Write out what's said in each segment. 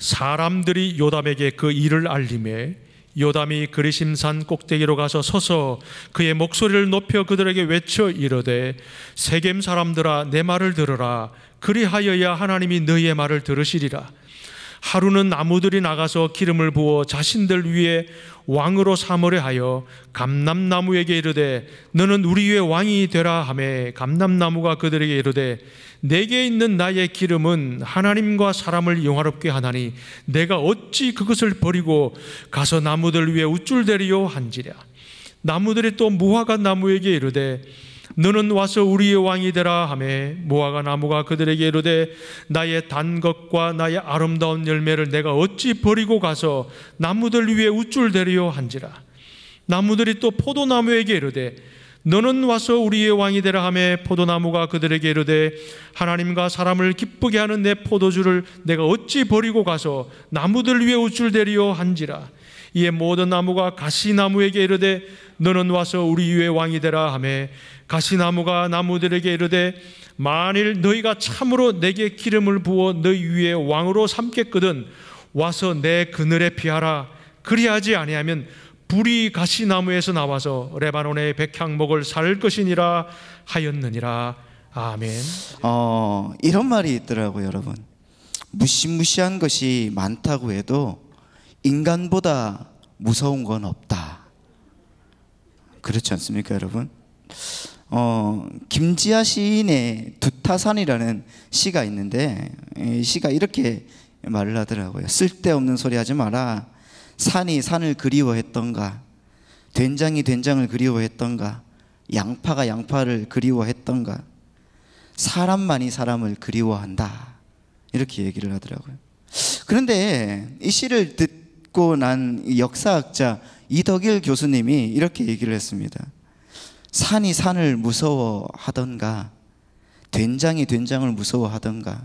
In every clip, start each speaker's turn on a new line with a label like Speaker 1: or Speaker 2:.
Speaker 1: 사람들이 요담에게 그 일을 알림해 요담이 그리심산 꼭대기로 가서 서서 그의 목소리를 높여 그들에게 외쳐 이르되 세겜 사람들아 내 말을 들으라. 그리하여야 하나님이 너희의 말을 들으시리라. 하루는 나무들이 나가서 기름을 부어 자신들 위에 왕으로 삼으려 하여 감람나무에게 이르되 너는 우리 위에 왕이 되라 하매 감람나무가 그들에게 이르되 내게 있는 나의 기름은 하나님과 사람을 영화롭게 하나니 내가 어찌 그것을 버리고 가서 나무들 위에 우쭐대리요 한지랴. 나무들이 또 무화과 나무에게 이르되 너는 와서 우리의 왕이 되라 하매 무화과 나무가 그들에게 이르되 나의 단 것과 나의 아름다운 열매를 내가 어찌 버리고 가서 나무들 위에 우쭐대리요 한지라. 나무들이 또 포도나무에게 이르되 너는 와서 우리의 왕이 되라 하매 포도나무가 그들에게 이르되 하나님과 사람을 기쁘게 하는 내 포도주를 내가 어찌 버리고 가서 나무들 위에 우쭐대리요 한지라. 이에 모든 나무가 가시나무에게 이르되 너는 와서 우리 위에 왕이 되라 하매 가시나무가 나무들에게 이르되 만일 너희가 참으로 내게 기름을 부어 너희 위에 왕으로 삼겠거든 와서 내 그늘에 피하라. 그리하지 아니하면 불이 가시나무에서 나와서 레바논의 백향목을 살 것이니라 하였느니라. 아멘.
Speaker 2: 이런 말이 있더라고요, 여러분. 무시무시한 것이 많다고 해도 인간보다 무서운 건 없다. 그렇지 않습니까, 여러분? 김지아 시인의 두타산이라는 시가 있는데 이 시가 이렇게 말을 하더라고요. 쓸데없는 소리 하지 마라. 산이 산을 그리워했던가, 된장이 된장을 그리워했던가, 양파가 양파를 그리워했던가, 사람만이 사람을 그리워한다. 이렇게 얘기를 하더라고요. 그런데 이 시를 듣고 난 역사학자 이덕일 교수님이 이렇게 얘기를 했습니다. 산이 산을 무서워하던가, 된장이 된장을 무서워하던가,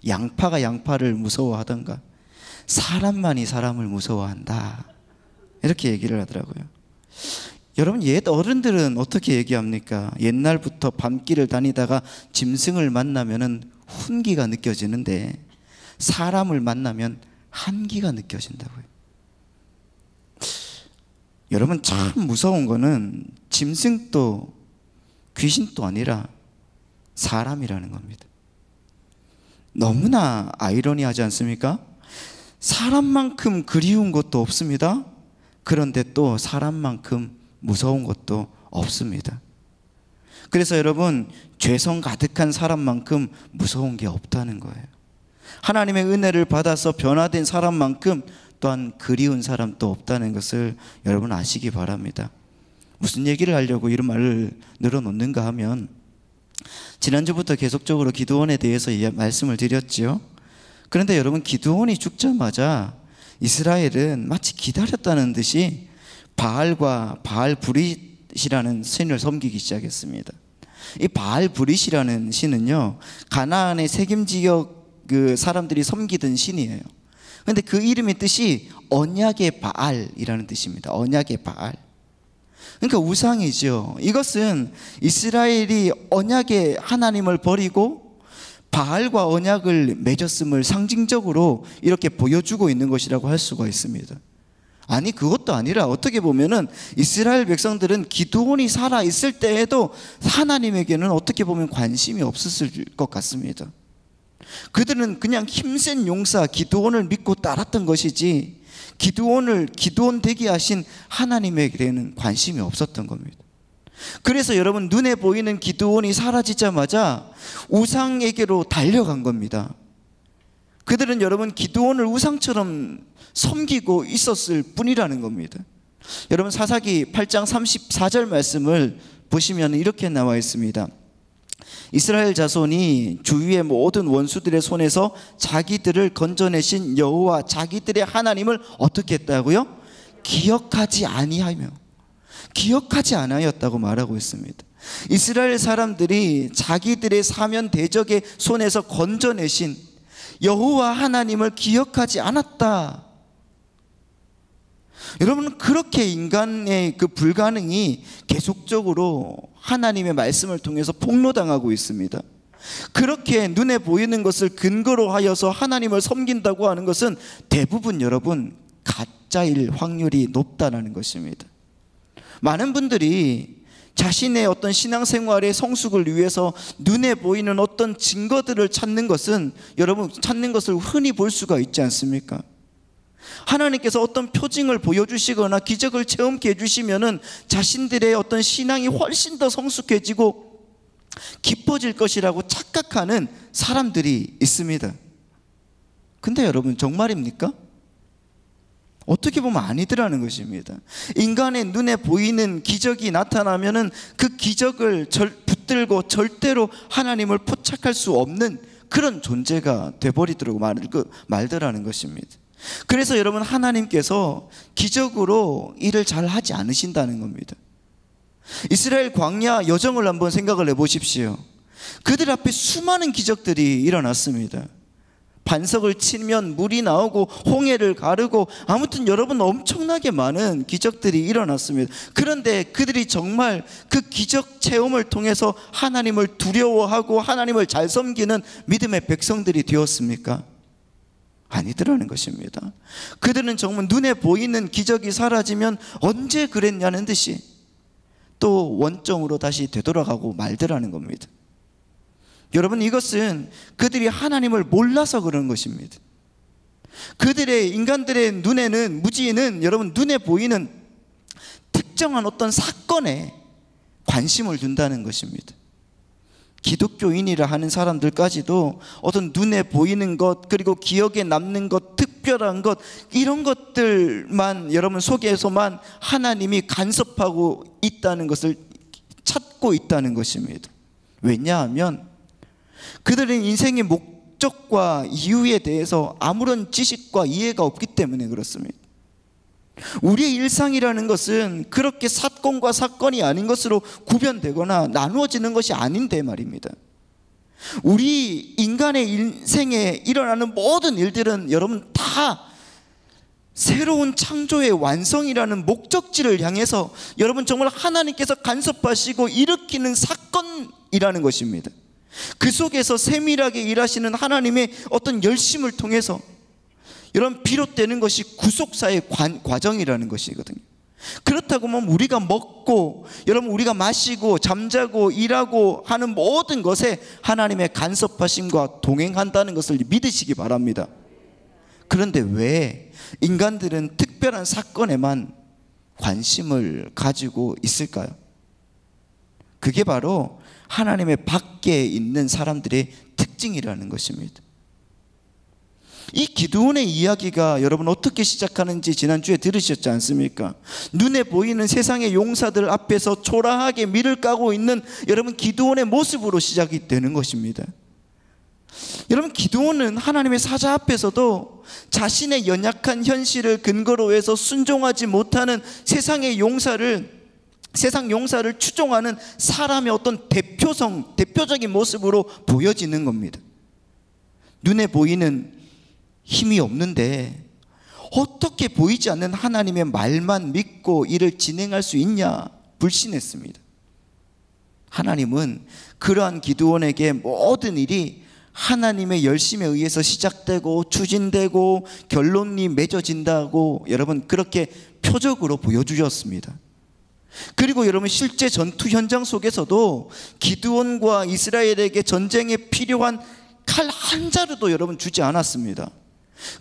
Speaker 2: 양파가 양파를 무서워하던가, 사람만이 사람을 무서워한다. 이렇게 얘기를 하더라고요. 여러분, 옛 어른들은 어떻게 얘기합니까? 옛날부터 밤길을 다니다가 짐승을 만나면 훈기가 느껴지는데 사람을 만나면 한기가 느껴진다고요. 여러분, 참 무서운 거는 짐승도 귀신도 아니라 사람이라는 겁니다. 너무나 아이러니하지 않습니까? 사람만큼 그리운 것도 없습니다. 그런데 또 사람만큼 무서운 것도 없습니다. 그래서 여러분, 죄성 가득한 사람만큼 무서운 게 없다는 거예요. 하나님의 은혜를 받아서 변화된 사람만큼 또한 그리운 사람도 없다는 것을 여러분 아시기 바랍니다. 무슨 얘기를 하려고 이런 말을 늘어놓는가 하면, 지난주부터 계속적으로 기드온에 대해서 말씀을 드렸지요. 그런데 여러분, 기드온이 죽자마자 이스라엘은 마치 기다렸다는 듯이 바알과 바알브릿이라는 신을 섬기기 시작했습니다. 이 바알브릿이라는 신은요, 가나안의 세겜 지역 그 사람들이 섬기던 신이에요. 그런데 그 이름의 뜻이 언약의 바알이라는 뜻입니다. 언약의 바알. 그러니까 우상이죠. 이것은 이스라엘이 언약의 하나님을 버리고 바알과 언약을 맺었음을 상징적으로 이렇게 보여주고 있는 것이라고 할 수가 있습니다. 아니, 그것도 아니라 어떻게 보면은 이스라엘 백성들은 기드온이 살아 있을 때에도 하나님에게는 어떻게 보면 관심이 없었을 것 같습니다. 그들은 그냥 힘센 용사 기드온을 믿고 따랐던 것이지 기드온 되게 하신 하나님에게는 관심이 없었던 겁니다. 그래서 여러분, 눈에 보이는 기드온이 사라지자마자 우상에게로 달려간 겁니다. 그들은 여러분, 기드온을 우상처럼 섬기고 있었을 뿐이라는 겁니다. 여러분, 사사기 8장 34절 말씀을 보시면 이렇게 나와 있습니다. 이스라엘 자손이 주위의 모든 원수들의 손에서 자기들을 건져내신 여호와 자기들의 하나님을 어떻게 했다고요? 기억하지 아니하였다고 말하고 있습니다. 이스라엘 사람들이 자기들의 사면 대적의 손에서 건져내신 여호와 하나님을 기억하지 않았다. 여러분, 그렇게 인간의 그 불가능이 계속적으로 하나님의 말씀을 통해서 폭로당하고 있습니다. 그렇게 눈에 보이는 것을 근거로 하여서 하나님을 섬긴다고 하는 것은 대부분 여러분 가짜일 확률이 높다는 것입니다. 많은 분들이 자신의 어떤 신앙생활의 성숙을 위해서 눈에 보이는 어떤 증거들을 찾는 것은 여러분 찾는 것을 흔히 볼 수가 있지 않습니까? 하나님께서 어떤 표징을 보여주시거나 기적을 체험케 해주시면은 자신들의 어떤 신앙이 훨씬 더 성숙해지고 깊어질 것이라고 착각하는 사람들이 있습니다. 근데 여러분 정말입니까? 어떻게 보면 아니더라는 것입니다. 인간의 눈에 보이는 기적이 나타나면은 그 기적을 붙들고 절대로 하나님을 포착할 수 없는 그런 존재가 돼버리도록 말더라는 것입니다. 그래서 여러분 하나님께서 기적으로 일을 잘 하지 않으신다는 겁니다. 이스라엘 광야 여정을 한번 생각을 해보십시오. 그들 앞에 수많은 기적들이 일어났습니다. 반석을 치면 물이 나오고 홍해를 가르고 아무튼 여러분 엄청나게 많은 기적들이 일어났습니다. 그런데 그들이 정말 그 기적 체험을 통해서 하나님을 두려워하고 하나님을 잘 섬기는 믿음의 백성들이 되었습니까? 아니더라는 것입니다. 그들은 정말 눈에 보이는 기적이 사라지면 언제 그랬냐는 듯이 또 원점으로 다시 되돌아가고 말더라는 겁니다. 여러분 이것은 그들이 하나님을 몰라서 그런 것입니다. 그들의 인간들의 눈에는 무지는 여러분 눈에 보이는 특정한 어떤 사건에 관심을 둔다는 것입니다. 기독교인이라 하는 사람들까지도 어떤 눈에 보이는 것 그리고 기억에 남는 것 특별한 것 이런 것들만 여러분 속에서만 하나님이 간섭하고 있다는 것을 찾고 있다는 것입니다. 왜냐하면 그들은 인생의 목적과 이유에 대해서 아무런 지식과 이해가 없기 때문에 그렇습니다. 우리의 일상이라는 것은 그렇게 사건과 사건이 아닌 것으로 구별되거나 나누어지는 것이 아닌데 말입니다. 우리 인간의 인생에 일어나는 모든 일들은 여러분 다 새로운 창조의 완성이라는 목적지를 향해서 여러분 정말 하나님께서 간섭하시고 일으키는 사건이라는 것입니다. 그 속에서 세밀하게 일하시는 하나님의 어떤 열심을 통해서 여러분 비롯되는 것이 구속사의 과정이라는 것이거든요. 그렇다고 하면 우리가 먹고 여러분 우리가 마시고 잠자고 일하고 하는 모든 것에 하나님의 간섭하심과 동행한다는 것을 믿으시기 바랍니다. 그런데 왜 인간들은 특별한 사건에만 관심을 가지고 있을까요? 그게 바로 하나님의 밖에 있는 사람들의 특징이라는 것입니다. 이 기드온의 이야기가 여러분 어떻게 시작하는지 지난주에 들으셨지 않습니까? 눈에 보이는 세상의 용사들 앞에서 초라하게 밀을 까고 있는 여러분 기드온의 모습으로 시작이 되는 것입니다. 여러분 기드온은 하나님의 사자 앞에서도 자신의 연약한 현실을 근거로 해서 순종하지 못하는 세상 용사를 추종하는 사람의 어떤 대표적인 모습으로 보여지는 겁니다. 눈에 보이는 힘이 없는데 어떻게 보이지 않는 하나님의 말만 믿고 일을 진행할 수 있냐 불신했습니다. 하나님은 그러한 기드온에게 모든 일이 하나님의 열심에 의해서 시작되고 추진되고 결론이 맺어진다고 여러분 그렇게 표적으로 보여주셨습니다. 그리고 여러분 실제 전투 현장 속에서도 기드온과 이스라엘에게 전쟁에 필요한 칼 한 자루도 여러분 주지 않았습니다.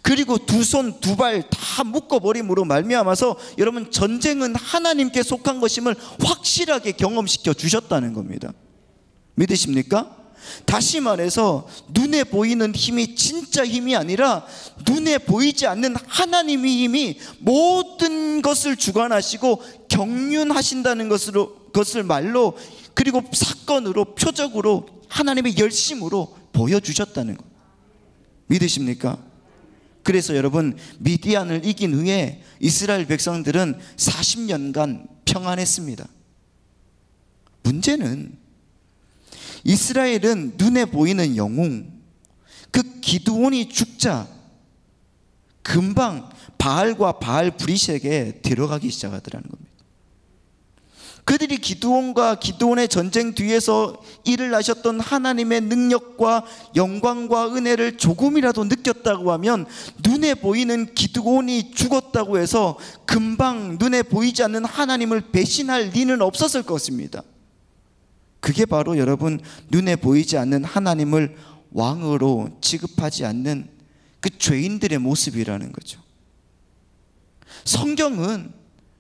Speaker 2: 그리고 두 손 두 발 다 묶어버림으로 말미암아서 여러분 전쟁은 하나님께 속한 것임을 확실하게 경험시켜 주셨다는 겁니다. 믿으십니까? 다시 말해서 눈에 보이는 힘이 진짜 힘이 아니라 눈에 보이지 않는 하나님의 힘이 모든 것을 주관하시고 경륜하신다는 것을 말로 그리고 사건으로 표적으로 하나님의 열심으로 보여주셨다는 것 믿으십니까? 그래서 여러분 미디안을 이긴 후에 이스라엘 백성들은 40년간 평안했습니다. 문제는 이스라엘은 눈에 보이는 영웅 그 기드온이 죽자 금방 바알과 바알 브리색에 들어가기 시작하더라는 겁니다. 그들이 기드온의 전쟁 뒤에서 일을 하셨던 하나님의 능력과 영광과 은혜를 조금이라도 느꼈다고 하면 눈에 보이는 기드온이 죽었다고 해서 금방 눈에 보이지 않는 하나님을 배신할 리는 없었을 것입니다. 그게 바로 여러분, 눈에 보이지 않는 하나님을 왕으로 취급하지 않는 그 죄인들의 모습이라는 거죠. 성경은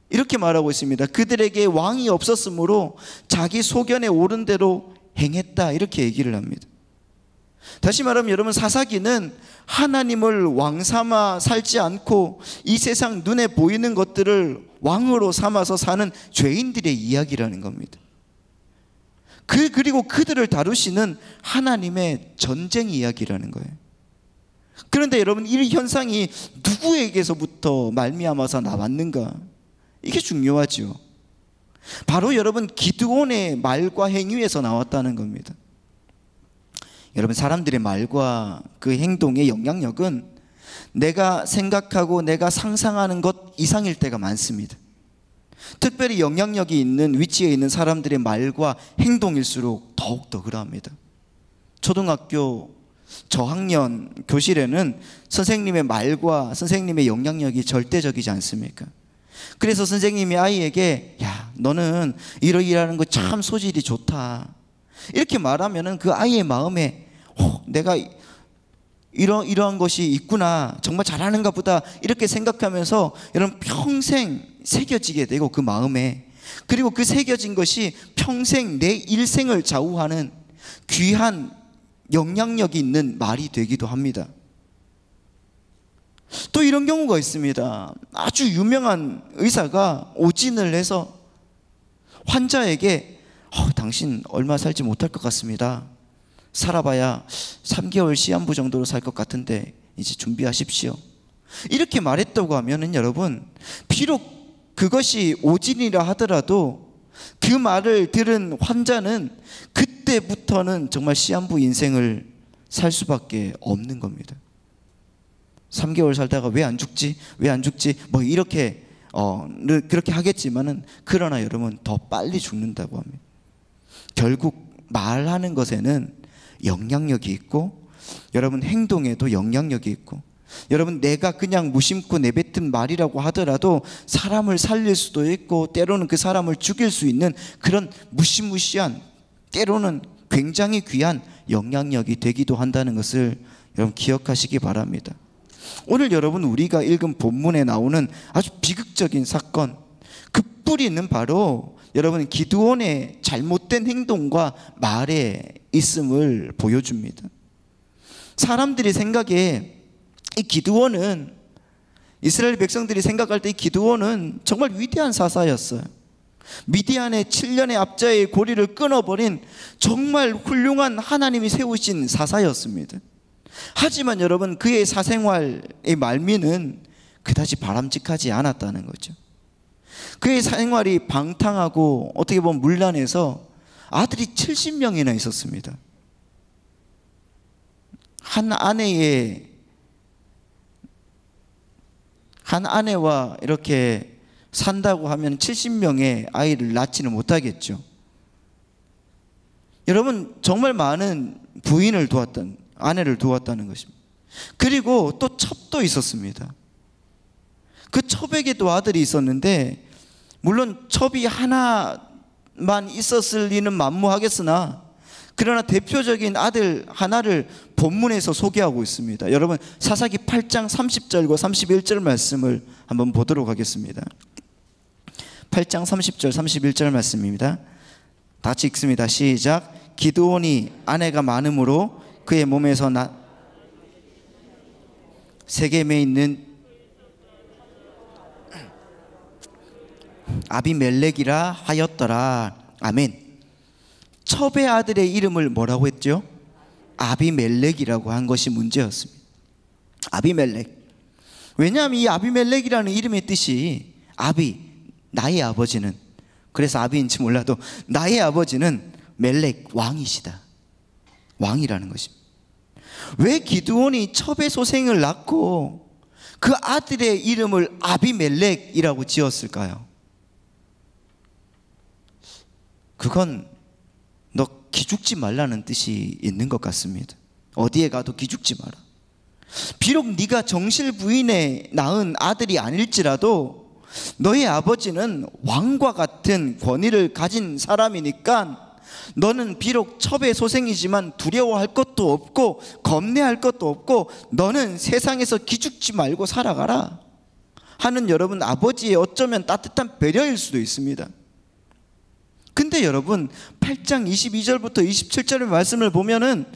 Speaker 2: 이렇게 말하고 있습니다. 그들에게 왕이 없었으므로 자기 소견에 오른 대로 행했다, 이렇게 얘기를 합니다. 다시 말하면 여러분, 사사기는 하나님을 왕 삼아 살지 않고 이 세상 눈에 보이는 것들을 왕으로 삼아서 사는 죄인들의 이야기라는 겁니다. 그리고 그들을 다루시는 하나님의 전쟁 이야기라는 거예요. 그런데 여러분, 이 현상이 누구에게서부터 말미암아서 나왔는가? 이게 중요하죠. 바로 여러분, 기드온의 말과 행위에서 나왔다는 겁니다. 여러분, 사람들의 말과 그 행동의 영향력은 내가 생각하고 내가 상상하는 것 이상일 때가 많습니다. 특별히 영향력이 있는 위치에 있는 사람들의 말과 행동일수록 더욱더 그러합니다. 초등학교 저학년 교실에는 선생님의 말과 선생님의 영향력이 절대적이지 않습니까? 그래서 선생님이 아이에게 야, 너는 이러이러하는 거 참 소질이 좋다, 이렇게 말하면은 그 아이의 마음에 내가 이러한 것이 있구나, 정말 잘하는가 보다, 이렇게 생각하면서 여러분 평생 새겨지게 되고 그 마음에, 그리고 그 새겨진 것이 평생 내 일생을 좌우하는 귀한 영향력이 있는 말이 되기도 합니다. 또 이런 경우가 있습니다. 아주 유명한 의사가 오진을 해서 환자에게 당신 얼마 살지 못할 것 같습니다. 살아봐야 3개월 시한부 정도로 살 것 같은데 이제 준비하십시오, 이렇게 말했다고 하면은 여러분, 비록 그것이 오진이라 하더라도 그 말을 들은 환자는 그때부터는 정말 시한부 인생을 살 수밖에 없는 겁니다. 3개월 살다가 왜 안 죽지? 왜 안 죽지? 뭐 이렇게 그렇게 하겠지만은, 그러나 여러분 더 빨리 죽는다고 합니다. 결국 말하는 것에는 영향력이 있고, 여러분 행동에도 영향력이 있고, 여러분 내가 그냥 무심코 내뱉은 말이라고 하더라도 사람을 살릴 수도 있고, 때로는 그 사람을 죽일 수 있는 그런 무시무시한, 때로는 굉장히 귀한 영향력이 되기도 한다는 것을 여러분 기억하시기 바랍니다. 오늘 여러분 우리가 읽은 본문에 나오는 아주 비극적인 사건, 그 뿌리는 바로 여러분 기드온의 잘못된 행동과 말에 있음을 보여줍니다. 사람들이 생각에 이 기드온은, 이스라엘 백성들이 생각할 때 이 기드온은 정말 위대한 사사였어요. 미디안의 7년의 압자의 고리를 끊어버린 정말 훌륭한 하나님이 세우신 사사였습니다. 하지만 여러분, 그의 사생활의 말미는 그다지 바람직하지 않았다는 거죠. 그의 생활이 방탕하고 어떻게 보면 문란해서 아들이 70명이나 있었습니다. 한 아내와 이렇게 산다고 하면 70명의 아이를 낳지는 못하겠죠. 여러분, 정말 많은 부인을 아내를 도왔다는 것입니다. 그리고 또 첩도 있었습니다. 그 첩에게도 아들이 있었는데, 물론 첩이 하나만 있었을 리는 만무하겠으나, 그러나 대표적인 아들 하나를 본문에서 소개하고 있습니다. 여러분, 사사기 8장 30절과 31절 말씀을 한번 보도록 하겠습니다. 8장 30절 31절 말씀입니다. 다 같이 읽습니다. 시작. 기드온이 아내가 많음으로 그의 몸에서 세겜에 있는 아비멜렉이라 하였더라. 아멘. 첩의 아들의 이름을 뭐라고 했죠? 아비멜렉이라고 한 것이 문제였습니다. 아비멜렉. 왜냐하면 이 아비멜렉이라는 이름의 뜻이 나의 아버지는, 그래서 아비인지 몰라도 나의 아버지는 멜렉, 왕이시다, 왕이라는 것입니다. 왜 기드온이 첩의 소생을 낳고 그 아들의 이름을 아비멜렉이라고 지었을까요? 그건 너 기죽지 말라는 뜻이 있는 것 같습니다. 어디에 가도 기죽지 마라. 비록 네가 정실 부인에 낳은 아들이 아닐지라도 너의 아버지는 왕과 같은 권위를 가진 사람이니까 너는 비록 첩의 소생이지만 두려워할 것도 없고 겁내할 것도 없고 너는 세상에서 기죽지 말고 살아가라 하는 여러분 아버지의 어쩌면 따뜻한 배려일 수도 있습니다. 근데 여러분 8장 22절부터 27절의 말씀을 보면은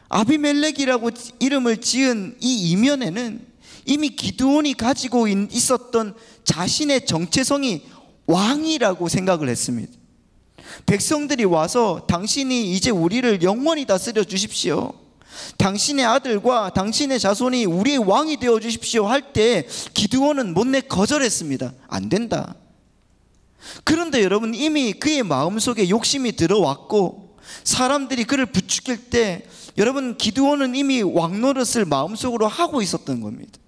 Speaker 2: 아비멜렉이라고 이름을 지은 이 이면에는 이미 기드온이 가지고 있었던 자신의 정체성이 왕이라고 생각을 했습니다. 백성들이 와서 당신이 이제 우리를 영원히 다스려 주십시오, 당신의 아들과 당신의 자손이 우리의 왕이 되어 주십시오 할 때 기드온은 못내 거절했습니다. 안 된다. 그런데 여러분 이미 그의 마음속에 욕심이 들어왔고 사람들이 그를 부추길 때 여러분 기드온은 이미 왕 노릇을 마음속으로 하고 있었던 겁니다.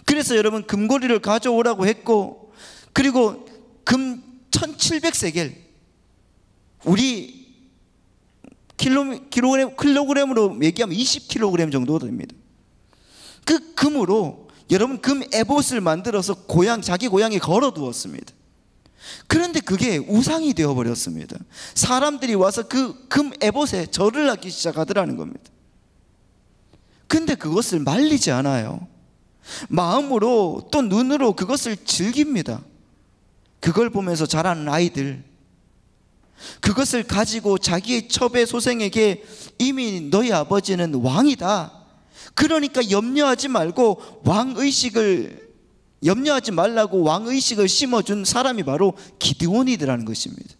Speaker 2: 그래서 여러분 금고리를 가져오라고 했고 그리고 금 1700세겔 우리 킬로그램으로 얘기하면 20kg 정도 됩니다. 그 금으로 여러분 금 에봇을 만들어서 자기 고향에 걸어두었습니다. 그런데 그게 우상이 되어버렸습니다. 사람들이 와서 그 금 에봇에 절을 하기 시작하더라는 겁니다. 근데 그것을 말리지 않아요. 마음으로 또 눈으로 그것을 즐깁니다. 그걸 보면서 자라는 아이들, 그것을 가지고 자기의 첩의 소생에게 이미 너희 아버지는 왕이다, 그러니까 염려하지 말라고 왕의식을 심어준 사람이 바로 기드온이더라는 것입니다.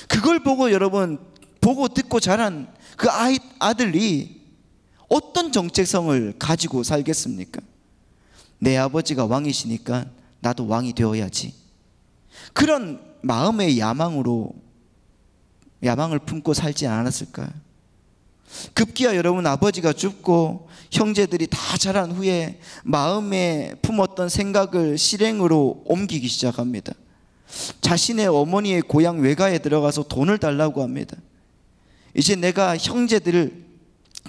Speaker 2: 그걸 보고 여러분 보고 듣고 자란 그 아들이 어떤 정체성을 가지고 살겠습니까? 내 아버지가 왕이시니까 나도 왕이 되어야지, 그런 마음의 야망을 품고 살지 않았을까요? 급기야 여러분 아버지가 죽고 형제들이 다 자란 후에 마음에 품었던 생각을 실행으로 옮기기 시작합니다. 자신의 어머니의 고향 외가에 들어가서 돈을 달라고 합니다. 이제 내가 형제들을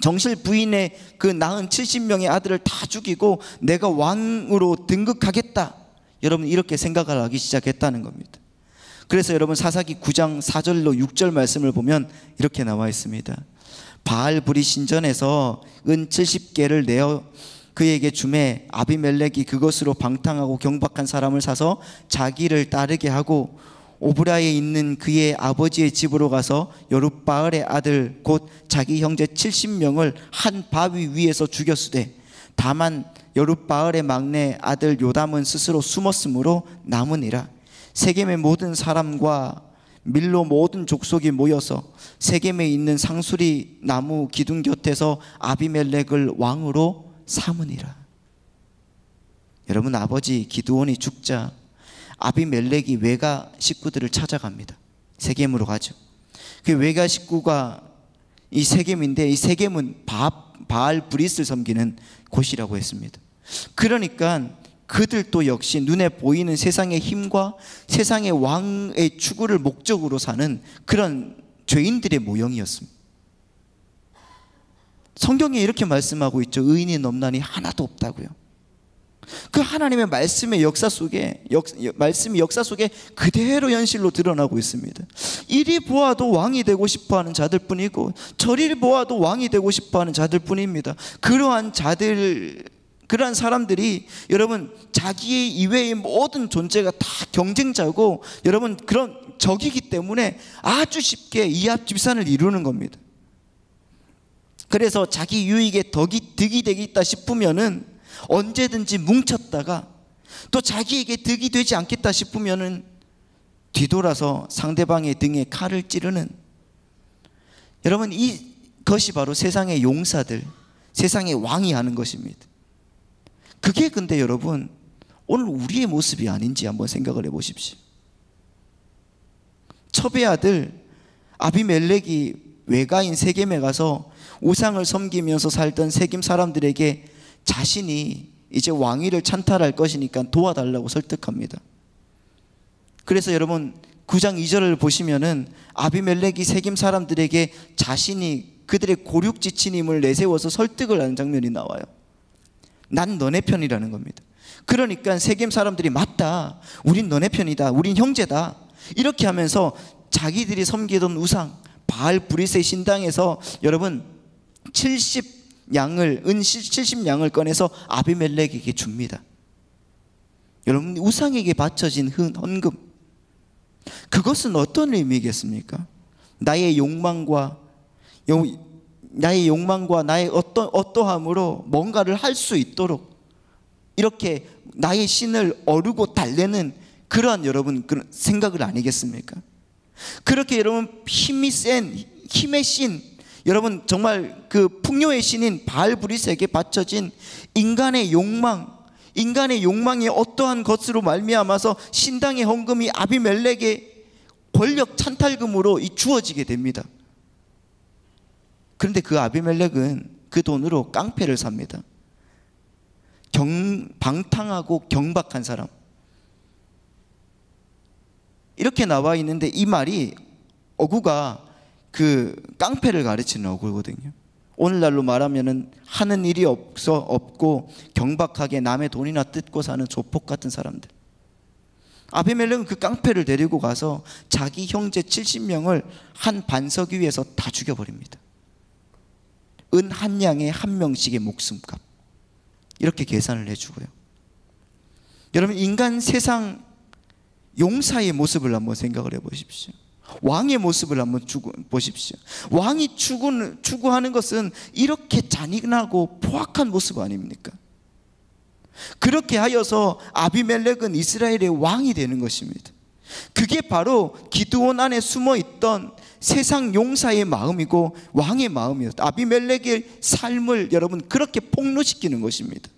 Speaker 2: 정실 부인의 그 낳은 70명의 아들을 다 죽이고 내가 왕으로 등극하겠다, 여러분 이렇게 생각을 하기 시작했다는 겁니다. 그래서 여러분 사사기 9장 4절로 6절 말씀을 보면 이렇게 나와 있습니다. 바알브리 신전에서 은 70개를 내어 그에게 주매 아비멜렉이 그것으로 방탕하고 경박한 사람을 사서 자기를 따르게 하고 오브라에 있는 그의 아버지의 집으로 가서 여룻바알의 아들 곧 자기 형제 70명을 한 바위 위에서 죽였으되 다만 여룻바알의 막내 아들 요담은 스스로 숨었으므로 남으니라. 세겜의 모든 사람과 밀로 모든 족속이 모여서 세겜에 있는 상수리 나무 기둥 곁에서 아비멜렉을 왕으로 삼으니라. 여러분 아버지 기드온이 죽자 아비멜렉이 외가 식구들을 찾아갑니다. 세겜으로 가죠. 그 외가 식구가 이 세겜인데 이 세겜은 바알 브릿을 섬기는 곳이라고 했습니다. 그러니까 그들도 역시 눈에 보이는 세상의 힘과 세상의 왕의 추구를 목적으로 사는 그런 죄인들의 모형이었습니다. 성경에 이렇게 말씀하고 있죠. 의인이 넘나니 하나도 없다고요. 그 하나님의 말씀의 역사 속에 말씀이 역사 속에 그대로 현실로 드러나고 있습니다. 이리 보아도 왕이 되고 싶어하는 자들 뿐이고 저리 보아도 왕이 되고 싶어하는 자들 뿐입니다. 그러한 사람들이 여러분 자기 이외의 모든 존재가 다 경쟁자고 여러분 그런 적이기 때문에 아주 쉽게 이합집산을 이루는 겁니다. 그래서 자기 유익에 득이 되겠다 싶으면은 언제든지 뭉쳤다가 또 자기에게 득이 되지 않겠다 싶으면은 뒤돌아서 상대방의 등에 칼을 찌르는, 여러분 이것이 바로 세상의 용사들, 세상의 왕이 하는 것입니다. 그게 근데 여러분 오늘 우리의 모습이 아닌지 한번 생각을 해보십시오. 첩의 아들 아비멜렉이 외가인 세겜에 가서 우상을 섬기면서 살던 세겜 사람들에게 자신이 이제 왕위를 찬탈할 것이니까 도와달라고 설득합니다. 그래서 여러분 9장 2절을 보시면은 아비멜렉이 세겜 사람들에게 자신이 그들의 고륙지친임을 내세워서 설득을 하는 장면이 나와요. 난 너네 편이라는 겁니다. 그러니까 세겜 사람들이 맞다, 우린 너네 편이다, 우린 형제다, 이렇게 하면서 자기들이 섬기던 우상 바알 브릿의 신당에서 여러분 70양을 은 70양을 꺼내서 아비멜렉에게 줍니다. 여러분, 우상에게 바쳐진 헌금, 그것은 어떤 의미겠습니까? 나의 욕망과 나의 어떠함으로 뭔가를 할 수 있도록 이렇게 나의 신을 어루고 달래는 그러한 여러분 그런 생각을 아니겠습니까? 그렇게 여러분 힘의 신, 여러분 정말 그 풍요의 신인 바알브릿에게 바쳐진 인간의 욕망이 어떠한 것으로 말미암아서 신당의 헌금이 아비멜렉의 권력 찬탈금으로 주어지게 됩니다. 그런데 그 아비멜렉은 그 돈으로 깡패를 삽니다. 방탕하고 경박한 사람, 이렇게 나와 있는데 이 말이 어구가 그 깡패를 가르치는 어구거든요. 오늘날로 말하면은 하는 일이 없고 경박하게 남의 돈이나 뜯고 사는 조폭 같은 사람들. 아비멜렉은 그 깡패를 데리고 가서 자기 형제 70명을 한 반석 위에서 다 죽여버립니다. 은 한 양에 한 명씩의 목숨값, 이렇게 계산을 해주고요. 여러분, 인간 세상 용사의 모습을 한번 생각을 해보십시오. 왕의 모습을 한번 보십시오. 왕이 추구하는 것은 이렇게 잔인하고 포악한 모습 아닙니까? 그렇게 하여서 아비멜렉은 이스라엘의 왕이 되는 것입니다. 그게 바로 기드온 안에 숨어있던 세상 용사의 마음이고 왕의 마음이었다. 아비멜렉의 삶을 여러분 그렇게 폭로시키는 것입니다.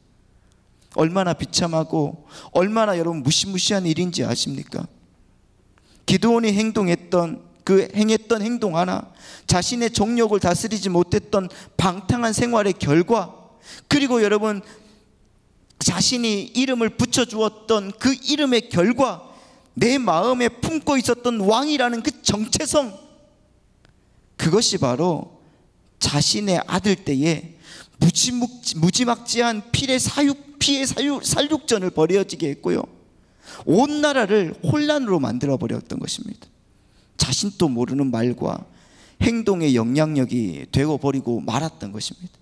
Speaker 2: 얼마나 비참하고 얼마나 여러분 무시무시한 일인지 아십니까? 기드온이 행했던 행동 하나, 자신의 정욕을 다스리지 못했던 방탕한 생활의 결과, 그리고 여러분 자신이 이름을 붙여주었던 그 이름의 결과, 내 마음에 품고 있었던 왕이라는 그 정체성, 그것이 바로 자신의 아들 때에 무지막지한 피의 살육전을 벌여지게 했고요, 온 나라를 혼란으로 만들어버렸던 것입니다. 자신도 모르는 말과 행동의 영향력이 되어버리고 말았던 것입니다.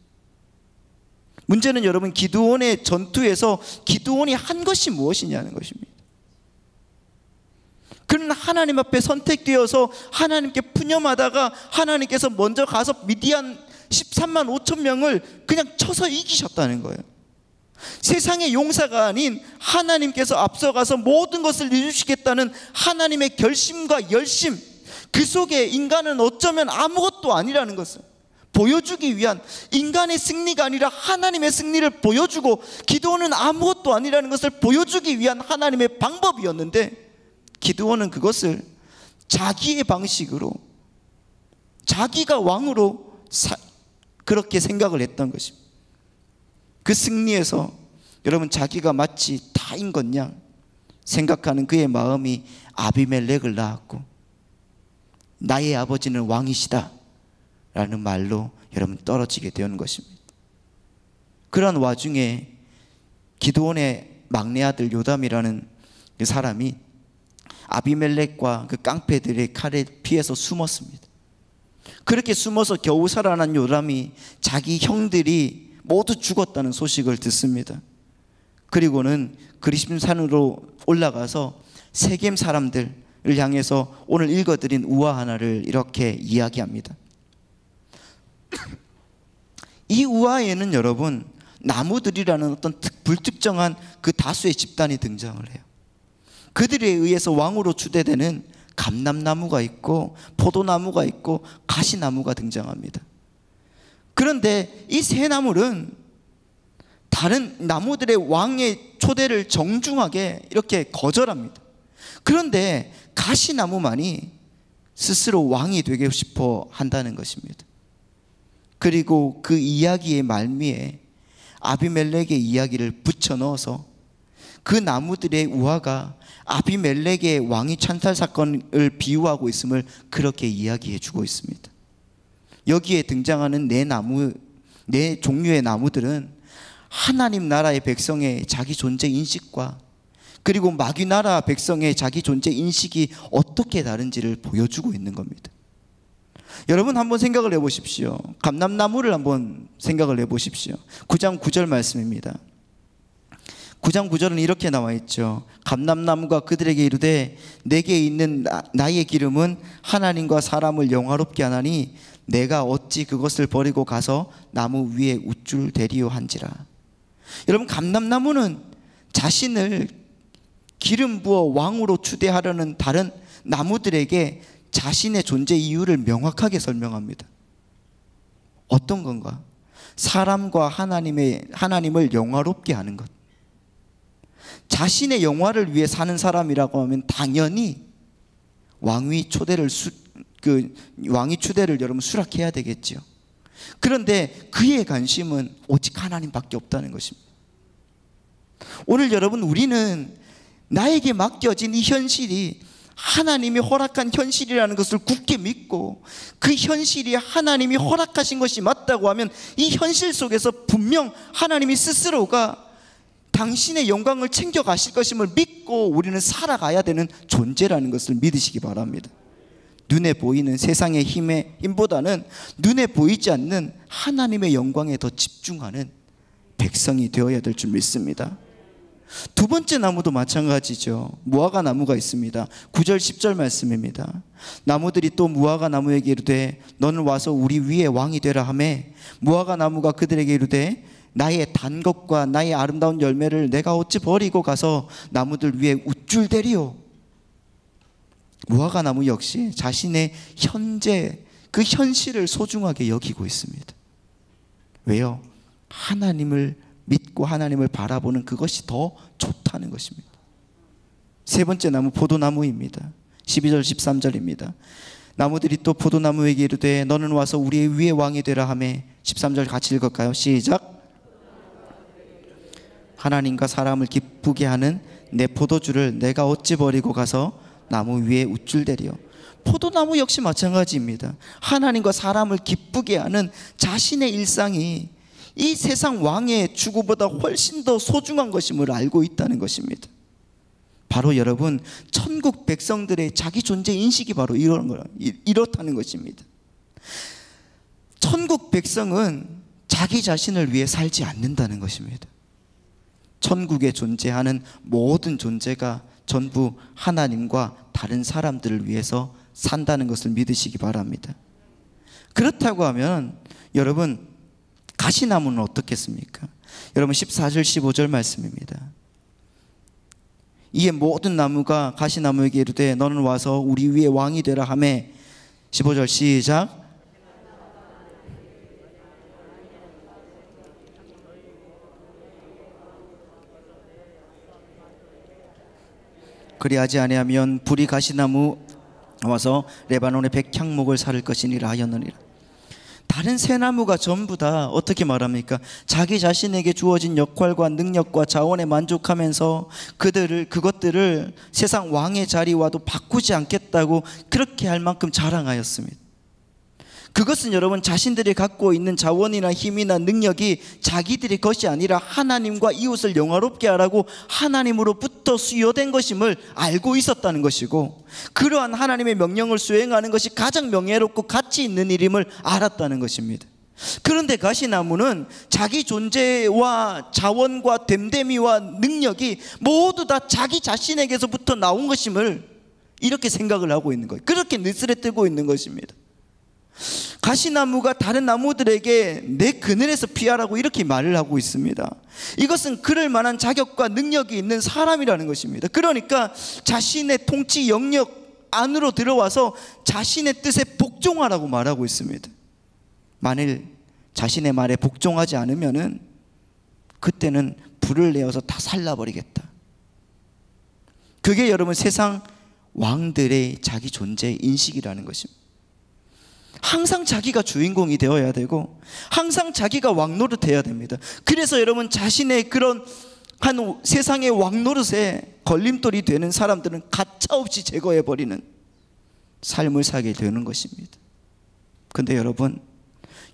Speaker 2: 문제는 여러분, 기드온의 전투에서 기드온이 한 것이 무엇이냐는 것입니다. 그는 하나님 앞에 선택되어서 하나님께 푸념하다가 하나님께서 먼저 가서 미디안 13만 5천 명을 그냥 쳐서 이기셨다는 거예요. 세상의 용사가 아닌 하나님께서 앞서가서 모든 것을 이루시겠다는 하나님의 결심과 열심, 그 속에 인간은 어쩌면 아무것도 아니라는 것을 보여주기 위한, 인간의 승리가 아니라 하나님의 승리를 보여주고 기드온은 아무것도 아니라는 것을 보여주기 위한 하나님의 방법이었는데, 기드온은 그것을 자기의 방식으로, 자기가 왕으로 그렇게 생각을 했던 것입니다. 그 승리에서 여러분 자기가 마치 다인 것 양 생각하는 그의 마음이 아비멜렉을 낳았고, 나의 아버지는 왕이시다 라는 말로 여러분 떨어지게 되는 것입니다. 그런 와중에 기드온의 막내 아들 요담이라는 그 사람이 아비멜렉과 그 깡패들의 칼에 피해서 숨었습니다. 그렇게 숨어서 겨우 살아난 요담이 자기 형들이 모두 죽었다는 소식을 듣습니다. 그리고는 그리심산으로 올라가서 세겜 사람들을 향해서 오늘 읽어드린 우화 하나를 이렇게 이야기합니다. 이 우화에는 여러분 나무들이라는 어떤 불특정한 그 다수의 집단이 등장을 해요. 그들에 의해서 왕으로 추대되는 감람나무가 있고 포도나무가 있고 가시나무가 등장합니다. 그런데 이 세 나무는 다른 나무들의 왕의 초대를 정중하게 이렇게 거절합니다. 그런데 가시나무만이 스스로 왕이 되고 싶어 한다는 것입니다. 그리고 그 이야기의 말미에 아비멜렉의 이야기를 붙여 넣어서 그 나무들의 우화가 아비멜렉의 왕위 찬탈 사건을 비유하고 있음을 그렇게 이야기해 주고 있습니다. 여기에 등장하는 네 종류의 나무들은 하나님 나라의 백성의 자기 존재 인식과 그리고 마귀 나라 백성의 자기 존재 인식이 어떻게 다른지를 보여주고 있는 겁니다. 여러분 한번 생각을 해보십시오. 감람나무를 한번 생각을 해보십시오. 9장 9절 말씀입니다. 9장 9절은 이렇게 나와 있죠. 감람나무가 그들에게 이르되 내게 있는 나의 기름은 하나님과 사람을 영화롭게 하나니 내가 어찌 그것을 버리고 가서 나무 위에 우쭐대리요 한지라. 여러분, 감람나무는 자신을 기름 부어 왕으로 추대하려는 다른 나무들에게 자신의 존재 이유를 명확하게 설명합니다. 어떤 건가? 사람과 하나님을 영화롭게 하는 것. 자신의 영화를 위해 사는 사람이라고 하면 당연히 왕위 추대를 여러분 수락해야 되겠죠. 그런데 그의 관심은 오직 하나님밖에 없다는 것입니다. 오늘 여러분, 우리는 나에게 맡겨진 이 현실이 하나님이 허락한 현실이라는 것을 굳게 믿고 그 현실이 하나님이 허락하신 것이 맞다고 하면 이 현실 속에서 분명 하나님이 스스로가 당신의 영광을 챙겨가실 것임을 믿고 우리는 살아가야 되는 존재라는 것을 믿으시기 바랍니다. 눈에 보이는 세상의 힘보다는 눈에 보이지 않는 하나님의 영광에 더 집중하는 백성이 되어야 될 줄 믿습니다. 두 번째 나무도 마찬가지죠. 무화과 나무가 있습니다. 9절 10절 말씀입니다. 나무들이 또 무화과 나무에게 이르되 너는 와서 우리 위에 왕이 되라 하매 무화과 나무가 그들에게 이르되 나의 단 것과 나의 아름다운 열매를 내가 어찌 버리고 가서 나무들 위에 우쭐대리요. 무화과 나무 역시 자신의 현재 그 현실을 소중하게 여기고 있습니다. 왜요? 하나님을 믿고 하나님을 바라보는 그것이 더 좋다는 것입니다. 세 번째 나무 포도나무입니다. 12절 13절입니다. 나무들이 또 포도나무에게 이르되 너는 와서 우리 위에 왕이 되라 하매 13절 같이 읽을까요? 시작. 하나님과 사람을 기쁘게 하는 내 포도주를 내가 어찌 버리고 가서 나무 위에 우쭐대리요. 포도나무 역시 마찬가지입니다. 하나님과 사람을 기쁘게 하는 자신의 일상이 이 세상 왕의 추구보다 훨씬 더 소중한 것임을 알고 있다는 것입니다. 바로 여러분, 천국 백성들의 자기 존재 인식이 바로 이렇다는 것입니다. 천국 백성은 자기 자신을 위해 살지 않는다는 것입니다. 천국에 존재하는 모든 존재가 전부 하나님과 다른 사람들을 위해서 산다는 것을 믿으시기 바랍니다. 그렇다고 하면 여러분, 가시나무는 어떻겠습니까? 여러분 14절 15절 말씀입니다. 이에 모든 나무가 가시나무에게 이르되 너는 와서 우리 위에 왕이 되라 하매 15절 시작. 그리하지 아니하면 불이 가시나무 와서 레바논의 백향목을 사를 것이니라 하였느니라. 다른 새 나무가 전부 다 어떻게 말합니까? 자기 자신에게 주어진 역할과 능력과 자원에 만족하면서 그것들을 세상 왕의 자리와도 바꾸지 않겠다고 그렇게 할 만큼 자랑하였습니다. 그것은 여러분, 자신들이 갖고 있는 자원이나 힘이나 능력이 자기들의 것이 아니라 하나님과 이웃을 영화롭게 하라고 하나님으로부터 수여된 것임을 알고 있었다는 것이고, 그러한 하나님의 명령을 수행하는 것이 가장 명예롭고 가치 있는 일임을 알았다는 것입니다. 그런데 가시나무는 자기 존재와 자원과 됨됨이와 능력이 모두 다 자기 자신에게서부터 나온 것임을 이렇게 생각을 하고 있는 거예요. 그렇게 느스레뜨고 있는 것입니다. 가시나무가 다른 나무들에게 내 그늘에서 피하라고 이렇게 말을 하고 있습니다. 이것은 그럴 만한 자격과 능력이 있는 사람이라는 것입니다. 그러니까 자신의 통치 영역 안으로 들어와서 자신의 뜻에 복종하라고 말하고 있습니다. 만일 자신의 말에 복종하지 않으면은 그때는 불을 내어서 다 살라버리겠다. 그게 여러분 세상 왕들의 자기 존재 인식이라는 것입니다. 항상 자기가 주인공이 되어야 되고 항상 자기가 왕노릇해야 됩니다. 그래서 여러분 자신의 그런 한 세상의 왕노릇에 걸림돌이 되는 사람들은 가차없이 제거해버리는 삶을 살게 되는 것입니다. 그런데 여러분,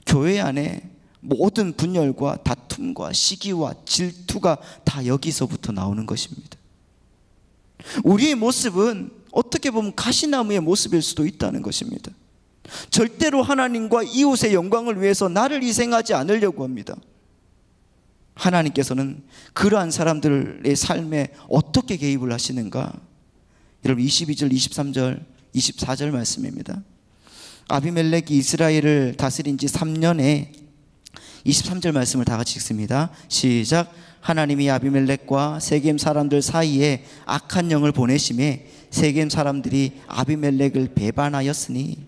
Speaker 2: 교회 안에 모든 분열과 다툼과 시기와 질투가 다 여기서부터 나오는 것입니다. 우리의 모습은 어떻게 보면 가시나무의 모습일 수도 있다는 것입니다. 절대로 하나님과 이웃의 영광을 위해서 나를 희생하지 않으려고 합니다. 하나님께서는 그러한 사람들의 삶에 어떻게 개입을 하시는가? 여러분, 22절, 23절, 24절 말씀입니다. 아비멜렉이 이스라엘을 다스린 지 3년에 23절 말씀을 다 같이 읽습니다. 시작. 하나님이 아비멜렉과 세겜 사람들 사이에 악한 영을 보내심에 세겜 사람들이 아비멜렉을 배반하였으니.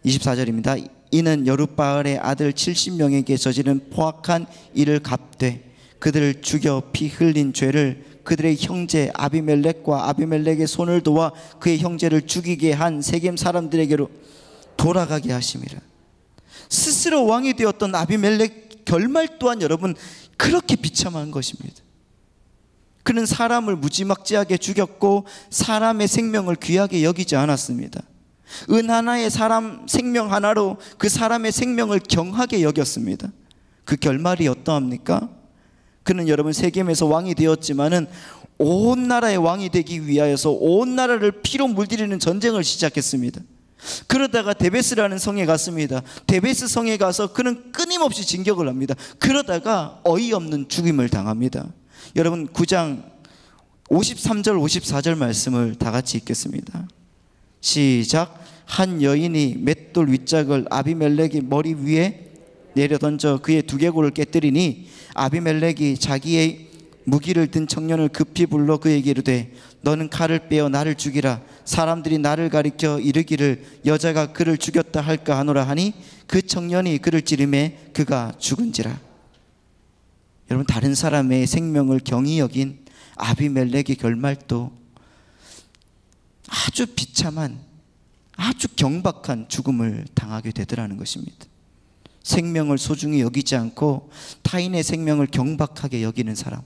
Speaker 2: 24절입니다. 이는 여룻바알의 아들 70명에게 저지른 포악한 일을 갚되 그들을 죽여 피 흘린 죄를 그들의 형제 아비멜렉과 아비멜렉의 손을 도와 그의 형제를 죽이게 한 세겜 사람들에게로 돌아가게 하심이라. 스스로 왕이 되었던 아비멜렉 결말 또한 여러분 그렇게 비참한 것입니다. 그는 사람을 무지막지하게 죽였고 사람의 생명을 귀하게 여기지 않았습니다. 은 하나의 사람 생명 하나로 그 사람의 생명을 경하게 여겼습니다. 그 결말이 어떠합니까? 그는 여러분 세겜에서 왕이 되었지만은 온 나라의 왕이 되기 위하여서 온 나라를 피로 물들이는 전쟁을 시작했습니다. 그러다가 데베스라는 성에 갔습니다. 데베스 성에 가서 그는 끊임없이 진격을 합니다. 그러다가 어이없는 죽임을 당합니다. 여러분 9장 53절 54절 말씀을 다 같이 읽겠습니다. 시작. 한 여인이 맷돌 윗짝을 아비멜렉의 머리 위에 내려던져 그의 두개골을 깨뜨리니 아비멜렉이 자기의 무기를 든 청년을 급히 불러 그에게 이르되 너는 칼을 빼어 나를 죽이라. 사람들이 나를 가리켜 이르기를 여자가 그를 죽였다 할까 하노라 하니 그 청년이 그를 찌르매 그가 죽은지라. 여러분, 다른 사람의 생명을 경히 여긴 아비멜렉의 결말도 아주 비참한, 아주 경박한 죽음을 당하게 되더라는 것입니다. 생명을 소중히 여기지 않고 타인의 생명을 경박하게 여기는 사람,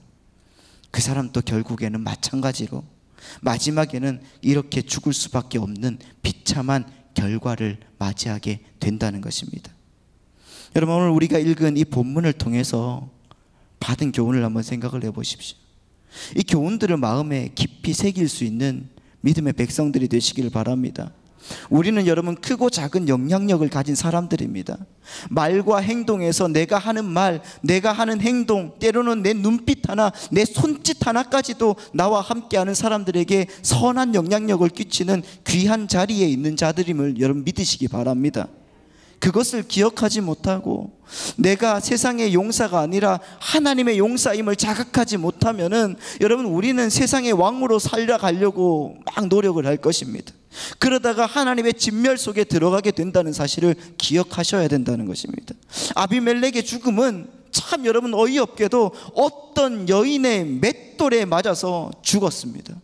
Speaker 2: 그 사람도 결국에는 마찬가지로 마지막에는 이렇게 죽을 수밖에 없는 비참한 결과를 맞이하게 된다는 것입니다. 여러분, 오늘 우리가 읽은 이 본문을 통해서 받은 교훈을 한번 생각을 해보십시오. 이 교훈들을 마음에 깊이 새길 수 있는 믿음의 백성들이 되시기를 바랍니다. 우리는 여러분 크고 작은 영향력을 가진 사람들입니다. 말과 행동에서 내가 하는 말, 내가 하는 행동, 때로는 내 눈빛 하나, 내 손짓 하나까지도 나와 함께하는 사람들에게 선한 영향력을 끼치는 귀한 자리에 있는 자들임을 여러분 믿으시기 바랍니다. 그것을 기억하지 못하고 내가 세상의 용사가 아니라 하나님의 용사임을 자각하지 못하면은 여러분 우리는 세상의 왕으로 살려가려고 막 노력을 할 것입니다. 그러다가 하나님의 진멸 속에 들어가게 된다는 사실을 기억하셔야 된다는 것입니다. 아비멜렉의 죽음은 참 여러분 어이없게도 어떤 여인의 맷돌에 맞아서 죽었습니다.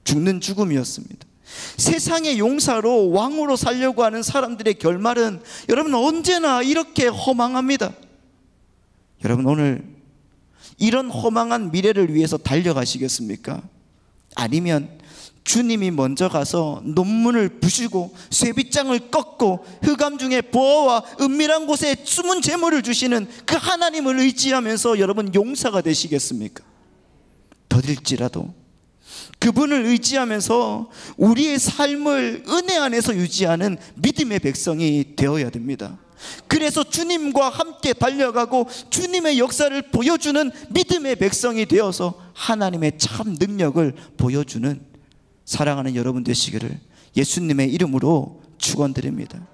Speaker 2: 죽는 죽음이었습니다. 세상의 용사로 왕으로 살려고 하는 사람들의 결말은 여러분 언제나 이렇게 허망합니다. 여러분 오늘 이런 허망한 미래를 위해서 달려가시겠습니까? 아니면 주님이 먼저 가서 논문을 부시고 쇠빗장을 꺾고 흑암 중에 보화와 은밀한 곳에 숨은 재물을 주시는 그 하나님을 의지하면서 여러분 용사가 되시겠습니까? 더딜지라도 그분을 의지하면서 우리의 삶을 은혜 안에서 유지하는 믿음의 백성이 되어야 됩니다. 그래서 주님과 함께 달려가고 주님의 역사를 보여주는 믿음의 백성이 되어서 하나님의 참 능력을 보여주는 사랑하는 여러분 되시기를 예수님의 이름으로 축원드립니다.